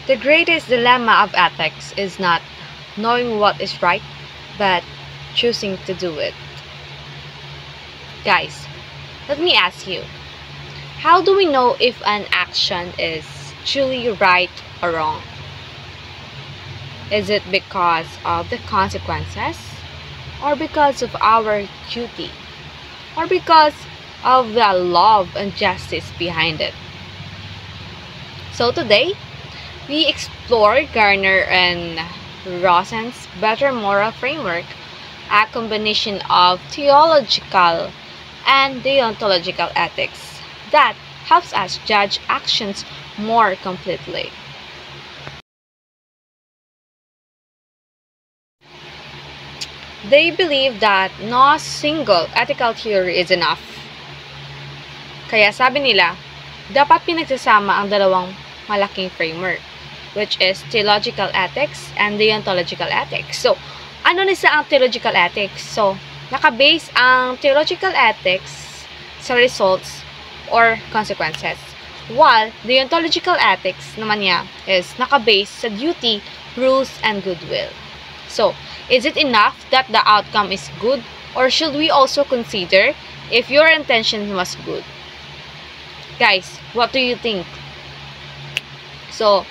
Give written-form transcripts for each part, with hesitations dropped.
The greatest dilemma of ethics is not knowing what is right, but choosing to do it. Guys, let me ask you, how do we know if an action is truly right or wrong? Is it because of the consequences? Or because of our duty? Or because of the love and justice behind it? So today, we explore Garner and Rosen's Better Moral Framework, a combination of theological and deontological ethics that helps us judge actions more completely. They believe that no single ethical theory is enough. Kaya sabi nila, dapat pinagsasama ang dalawang malaking framework, which is theological ethics and deontological ethics. So, ano nisa ang theological ethics? So, nakabase ang theological ethics sa results or consequences. While deontological ethics naman niya is nakabase sa duty, rules, and goodwill. So, is it enough that the outcome is good, or should we also consider if your intention was good? Guys, what do you think? So,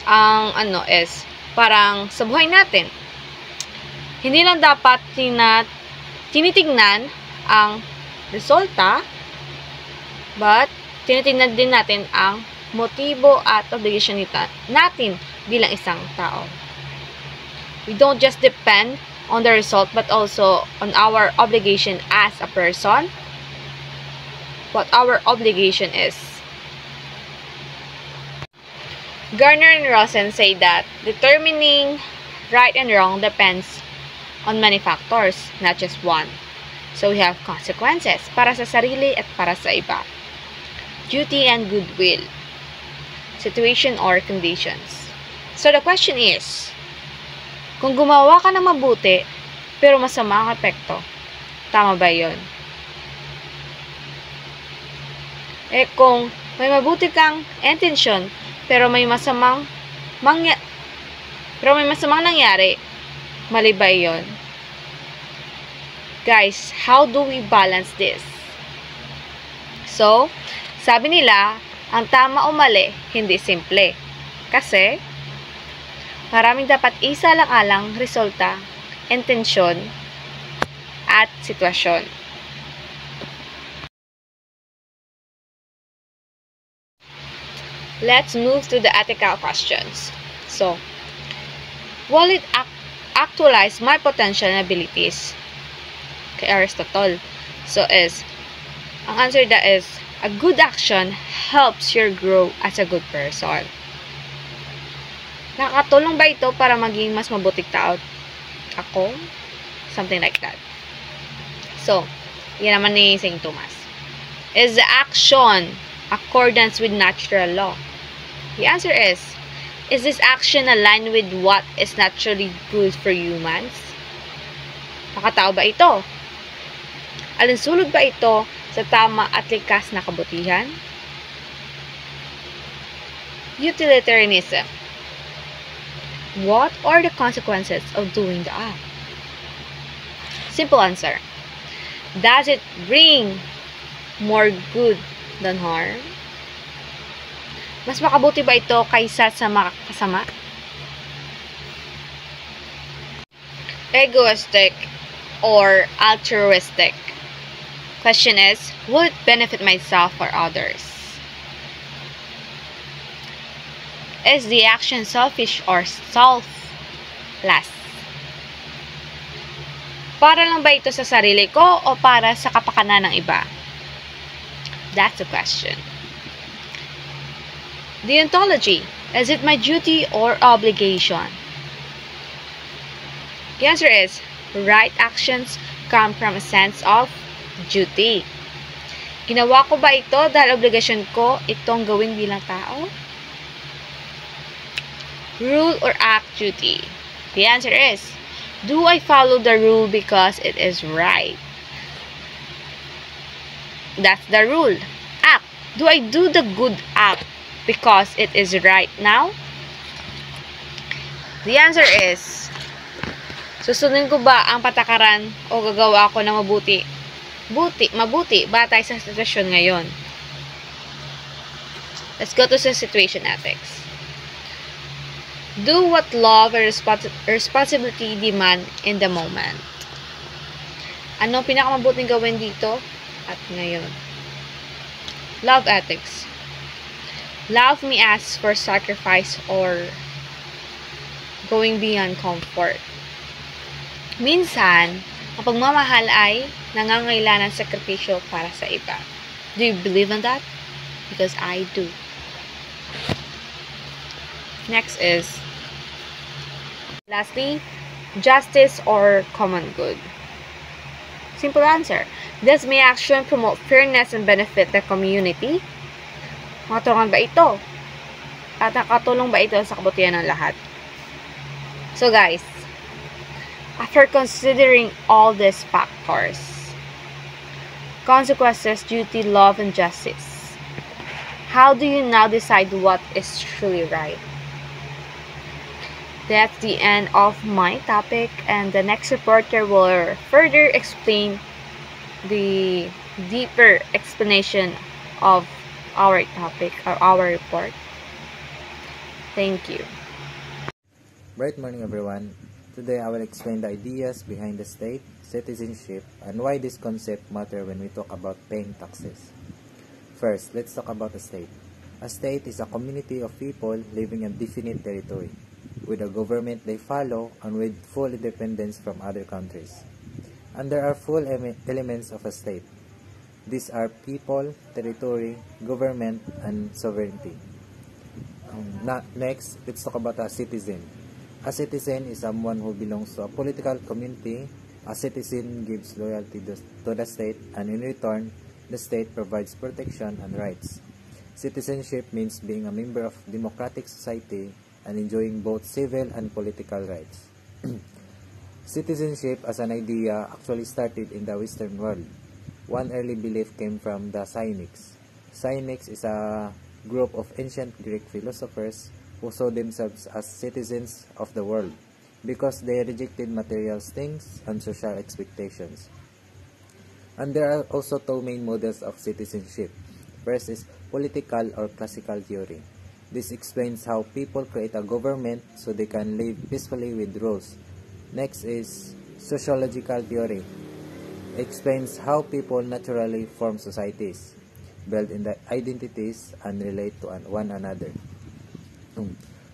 ang is, parang sa buhay natin, hindi lang dapat tinitignan ang resulta, but tinitignan din natin ang motibo at obligation natin bilang isang tao. We don't just depend on the result, but also on our obligation as a person, what our obligation is. Garner and Rosen say that determining right and wrong depends on many factors, not just one. So we have consequences para sa sarili at para sa iba, duty and goodwill, situation or conditions. So the question is, kung gumawa ka ng mabuti pero masama ang epekto, tama ba yun? Kung may mabuti kang intention pero may masamang nangyari, mali ba yun? Guys, how do we balance this? So, sabi nila, ang tama o mali, hindi simple. Kasi, maraming dapat isalang-alang resulta, intensyon, at sitwasyon. Let's move to the ethical questions. So, will it actualize my potential and abilities? Kay Aristotle. So, ang answer that is, a good action helps you grow as a good person. Nakakatulong ba ito para maging mas mabuting tao? Ako? Something like that. So, yan naman ni St. Thomas. Is the action accordance with natural law? The answer is this action aligned with what is naturally good for humans? Nakatao ba ito? Alinsulod ba ito sa tama at likas na kabutihan? Utilitarianism. What are the consequences of doing the act? Simple answer. Does it bring more good than harm? Mas makabuti ba ito kaysa sa makakasama? Egoistic or altruistic? Question is, will it benefit myself or others? Is the action selfish or selfless? Para lang ba ito sa sarili ko o para sa kapakanan ng iba? That's the question. Deontology. Is it my duty or obligation? The answer is, right actions come from a sense of duty. Ginawa ko ba ito dahil obligasyon ko itong gawin bilang tao? Rule or act duty? The answer is, do I follow the rule because it is right? That's the rule. Act. Do I do the good act because it is right now? The answer is, susundin ko ba ang patakaran o gagawa ako ng mabuti batay sa sitwasyon ngayon? Let's go to situation ethics. Do what love and responsibility demand in the moment. Ano pinakamabuting gawin dito at ngayon? Love ethics. Love me asks for sacrifice or going beyond comfort. Minsan, ang pagmamahal ay nangangailangan ng sakripisyo para sa iba. Do you believe in that? Because I do. Next is, lastly, justice or common good. Simple answer. Does my action promote fairness and benefit the community? Makatulungan ba ito? At nakatulong ba ito sa kabutihan ng lahat? So guys, after considering all these factors, consequences, duty, love, and justice, how do you now decide what is truly right? That's the end of my topic, and the next reporter will further explain the deeper explanation of our topic or our report. Thank you. Bright morning, everyone. Today I will explain the ideas behind the state, citizenship, and why this concept matter when we talk about paying taxes. First, let's talk about a state. A state is a community of people living in definite territory, with a government they follow and with full independence from other countries. And there are full elements of a state. These are people, territory, government, and sovereignty. Next, let's talk about a citizen. A citizen is someone who belongs to a political community. A citizen gives loyalty to the state, and in return, the state provides protection and rights. Citizenship means being a member of a democratic society and enjoying both civil and political rights. Citizenship as an idea actually started in the Western world. One early belief came from the Cynics. Cynics is a group of ancient Greek philosophers who saw themselves as citizens of the world because they rejected material things and social expectations. And there are also two main models of citizenship. First is political or classical theory. This explains how people create a government so they can live peacefully with rules. Next is sociological theory. It explains how people naturally form societies, build in the identities, and relate to one another.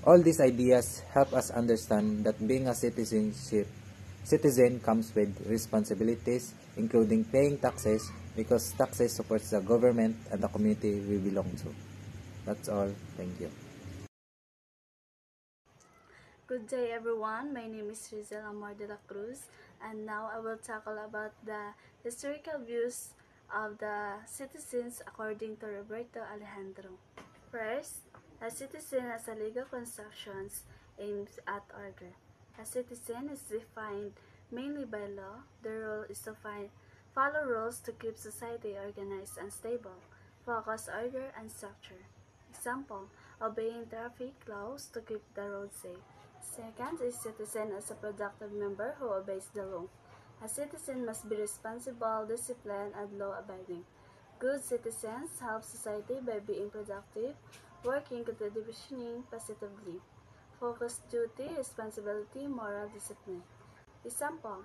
All these ideas help us understand that being a citizen comes with responsibilities, including paying taxes, because taxes supports the government and the community we belong to. That's all. Thank you. Good day everyone, my name is Rizel Amor de la Cruz, and now I will tackle about the historical views of the citizens according to Roberto Alejandro. First, a citizen as a legal construction aims at order. A citizen is defined mainly by law. The role is to follow rules to keep society organized and stable, focus order and structure. Example, obeying traffic laws to keep the road safe. Second is citizen as a productive member who obeys the law. A citizen must be responsible, disciplined, and law-abiding. Good citizens help society by being productive, working contributing positively. Focus duty, responsibility, moral discipline. Example,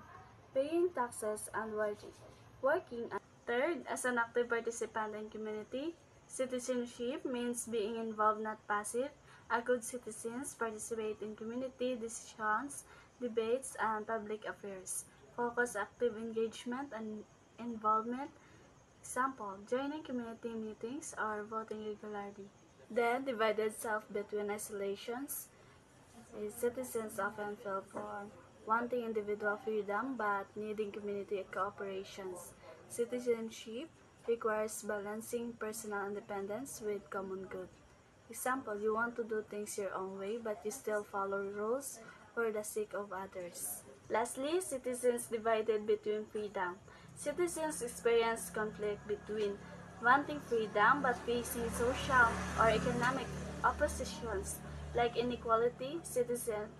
paying taxes and working. Third, as an active participant in community, citizenship means being involved, not passive. A good citizens participate in community decisions, debates, and public affairs. Focus active engagement and involvement. Example, joining community meetings or voting regularly. Then, divided self between isolations. Citizens often feel for wanting individual freedom but needing community cooperations. Citizenship requires balancing personal independence with common good. Example, you want to do things your own way but you still follow rules for the sake of others. Lastly, citizens divided between freedom. Citizens experience conflict between wanting freedom but facing social or economic oppositions like inequality. Citizens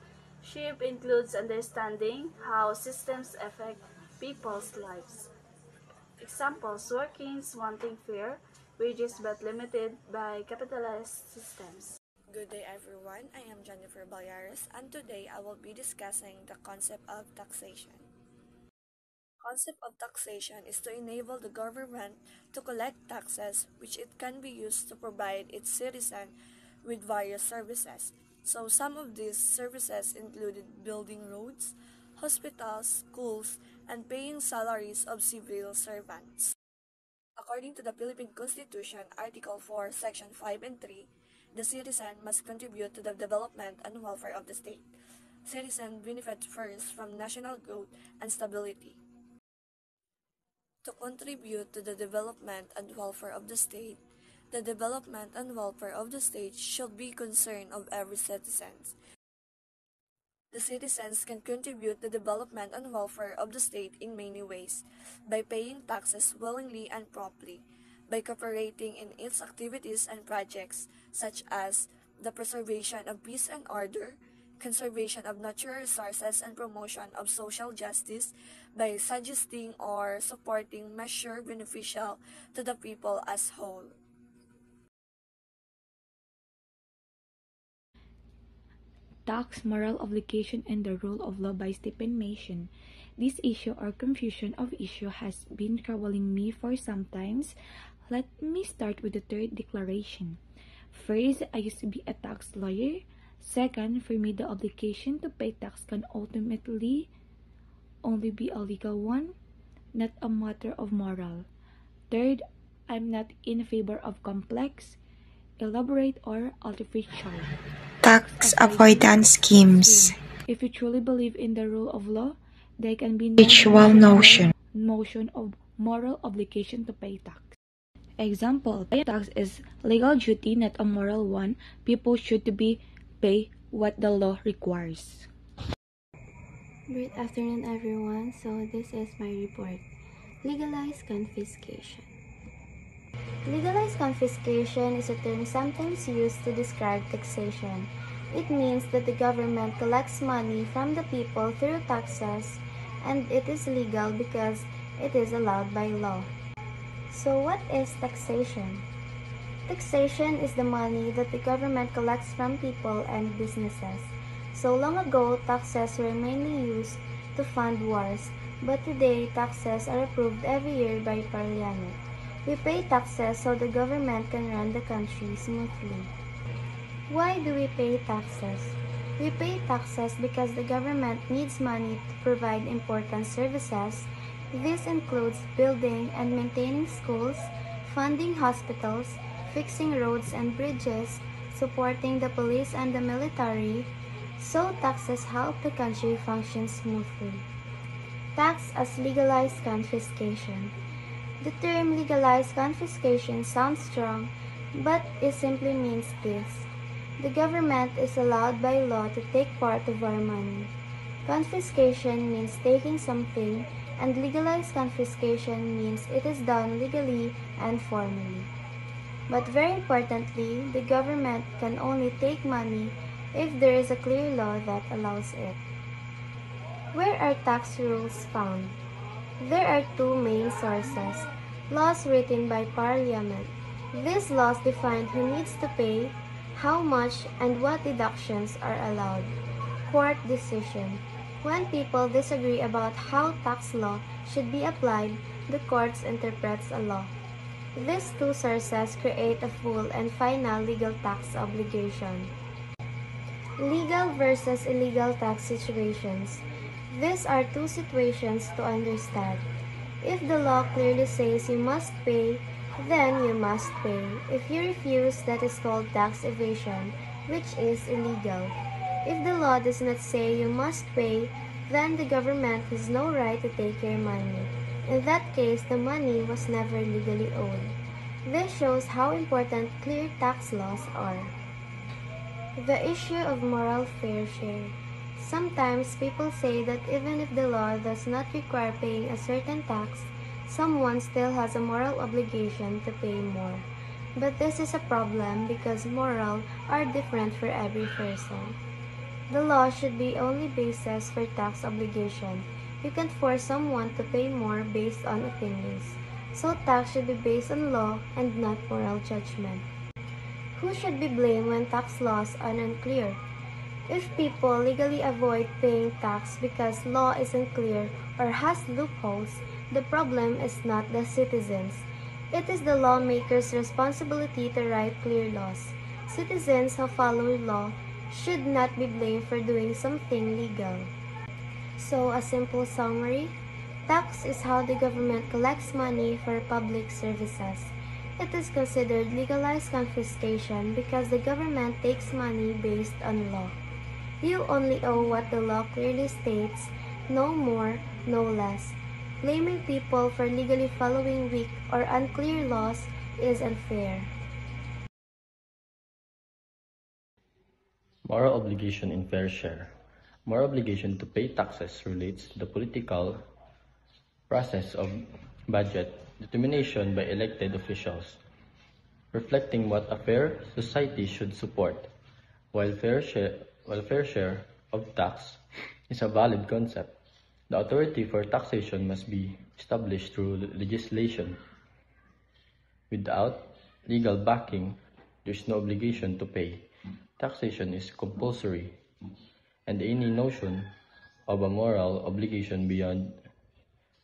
Shift includes understanding how systems affect people's lives. Examples: workers wanting fair wages but limited by capitalist systems. Good day everyone, I am Jennifer Ballares and today I will be discussing the concept of taxation. Concept of taxation is to enable the government to collect taxes which it can be used to provide its citizens with various services. So some of these services included building roads, hospitals, schools, and paying salaries of civil servants. According to the Philippine Constitution, Article 4, Section 5 and 3, the citizen must contribute to the development and welfare of the state. Citizens benefit first from national growth and stability. To contribute to the development and welfare of the state, the development and welfare of the state should be concern of every citizen. The citizens can contribute to the development and welfare of the state in many ways, by paying taxes willingly and promptly, by cooperating in its activities and projects, such as the preservation of peace and order, conservation of natural resources, and promotion of social justice, by suggesting or supporting measures beneficial to the people as whole. Tax, Moral Obligation, and the Rule of Law by Stephen Mason. This issue or confusion of issue has been troubling me for some times. Let me start with the third declaration. First, I used to be a tax lawyer. Second, for me, the obligation to pay tax can ultimately only be a legal one, not a matter of moral. Third, I'm not in favor of complex, elaborate, or artificial tax avoidance schemes. If you truly believe in the rule of law, there can be no Ritual notion. of moral obligation to pay tax. Example, paying tax is legal duty, not a moral one. People should be pay what the law requires. Good afternoon, everyone. So this is my report. Legalized confiscation. Legalized confiscation is a term sometimes used to describe taxation. It means that the government collects money from the people through taxes, and it is legal because it is allowed by law. So what is taxation? Taxation is the money that the government collects from people and businesses. So long ago, taxes were mainly used to fund wars, but today taxes are approved every year by Parliament. We pay taxes so the government can run the country smoothly. Why do we pay taxes? We pay taxes because the government needs money to provide important services. This includes building and maintaining schools, funding hospitals, fixing roads and bridges, supporting the police and the military. So taxes help the country function smoothly. Tax as legalized confiscation. The term legalized confiscation sounds strong, but it simply means this. The government is allowed by law to take part of our money. Confiscation means taking something, and legalized confiscation means it is done legally and formally. But very importantly, the government can only take money if there is a clear law that allows it. Where are tax rules found? There are two main sources: laws written by Parliament. These laws define who needs to pay, how much, and what deductions are allowed. Court decision. When people disagree about how tax law should be applied, the courts interprets a law. These two sources create a full and final legal tax obligation. Legal versus illegal tax situations. These are two situations to understand. If the law clearly says you must pay, then you must pay. If you refuse, that is called tax evasion, which is illegal. If the law does not say you must pay, then the government has no right to take your money. In that case, the money was never legally owed. This shows how important clear tax laws are. The issue of moral fair share. Sometimes people say that even if the law does not require paying a certain tax, someone still has a moral obligation to pay more. But this is a problem because morals are different for every person. The law should be only basis for tax obligation. You can't force someone to pay more based on opinions. So tax should be based on law and not moral judgment. Who should be blamed when tax laws are unclear? If people legally avoid paying tax because law isn't clear or has loopholes, the problem is not the citizens. It is the lawmakers' responsibility to write clear laws. Citizens who follow law should not be blamed for doing something legal. So, a simple summary: tax is how the government collects money for public services. It is considered legalized confiscation because the government takes money based on law. You only owe what the law clearly states, no more, no less. Blaming people for legally following weak or unclear laws is unfair. Moral obligation in fair share. Moral obligation to pay taxes relates to the political process of budget determination by elected officials, reflecting what a fair society should support. While fair share of tax is a valid concept, the authority for taxation must be established through legislation. Without legal backing, there is no obligation to pay. Taxation is compulsory, and any notion of a moral obligation beyond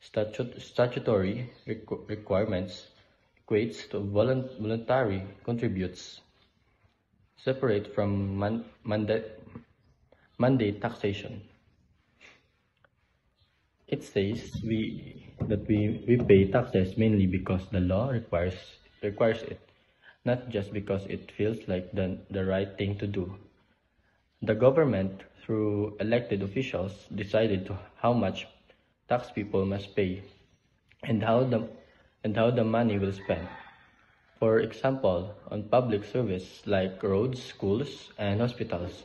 statutory requirements equates to voluntary contributes, separate from mandate taxation. It says that we pay taxes mainly because the law requires it, not just because it feels like the right thing to do. The government, through elected officials, decided to how much tax people must pay and how the money will spend. For example, on public service like roads, schools, and hospitals,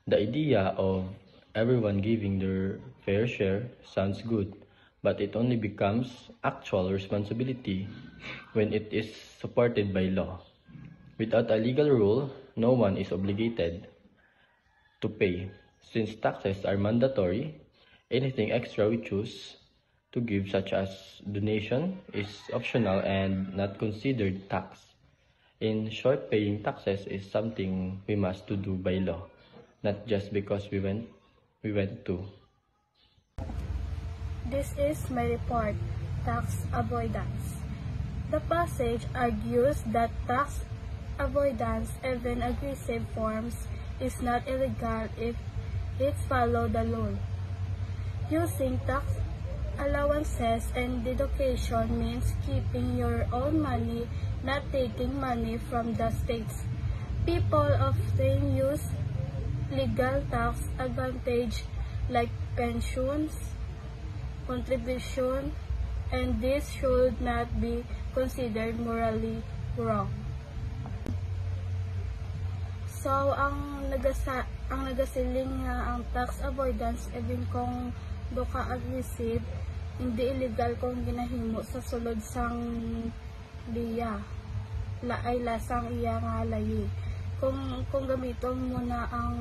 the idea of everyone giving their fair share sounds good, but it only becomes actual responsibility when it is supported by law. Without a legal rule, no one is obligated to pay. Since taxes are mandatory, anything extra we choose to give, such as donation, is optional and not considered tax. In short, paying taxes is something we must do by law, not just because we went to. This is my report, Tax Avoidance. The passage argues that tax avoidance, even aggressive forms, is not illegal if it follows the law. Using tax allowances and deduction means keeping your own money, not taking money from the states. People often use legal tax advantage like pensions, contribution, and this should not be considered morally wrong. So, ang nagasiling nga ang tax avoidance even kung doka aggressive, hindi illegal kung ginahimo sa sulod sang liya. Laay lasang iya nga layi. Kung gamiton mo na ang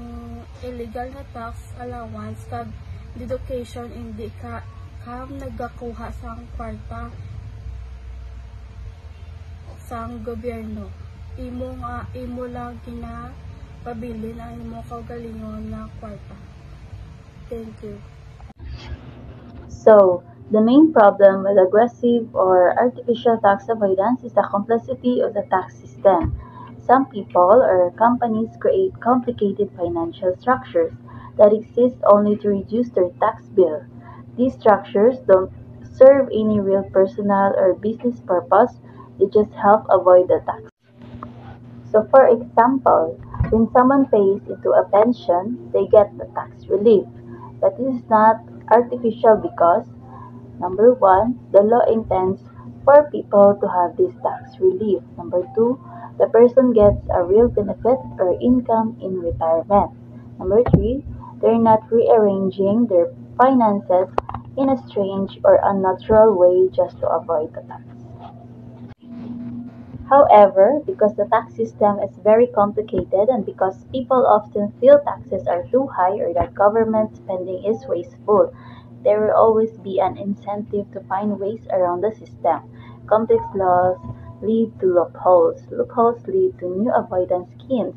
illegal na tax allowance kag deduction, hindi ka nagakuha sang kwarta sang gobyerno. Imo lang pabili na imo kaugalingon na kwarta. Thank you. So, the main problem with aggressive or artificial tax avoidance is the complexity of the tax system. Some people or companies create complicated financial structures that exist only to reduce their tax bill. These structures don't serve any real personal or business purpose, they just help avoid the tax. So for example, when someone pays into a pension, they get the tax relief. But this is not artificial because, number one, the law intends for people to have this tax relief. Number two, the person gets a real benefit or income in retirement. Number three, they're not rearranging their finances in a strange or unnatural way just to avoid the tax. However, because the tax system is very complicated and because people often feel taxes are too high or that government spending is wasteful, there will always be an incentive to find ways around the system. Complex laws lead to loopholes. Loopholes lead to new avoidance schemes.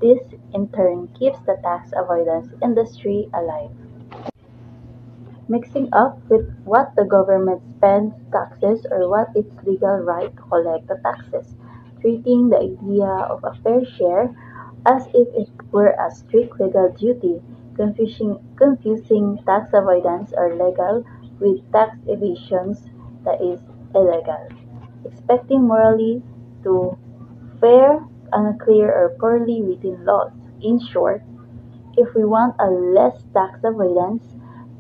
This, in turn, keeps the tax avoidance industry alive. Mixing up with what the government spends taxes or what its legal right to collect the taxes, treating the idea of a fair share as if it were a strict legal duty, confusing tax avoidance or legal with tax evasions that is illegal, expecting morally to fair, unclear, or poorly written laws. In short, if we want a less tax avoidance,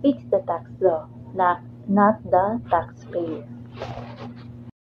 fix the tax law, not the taxpayer.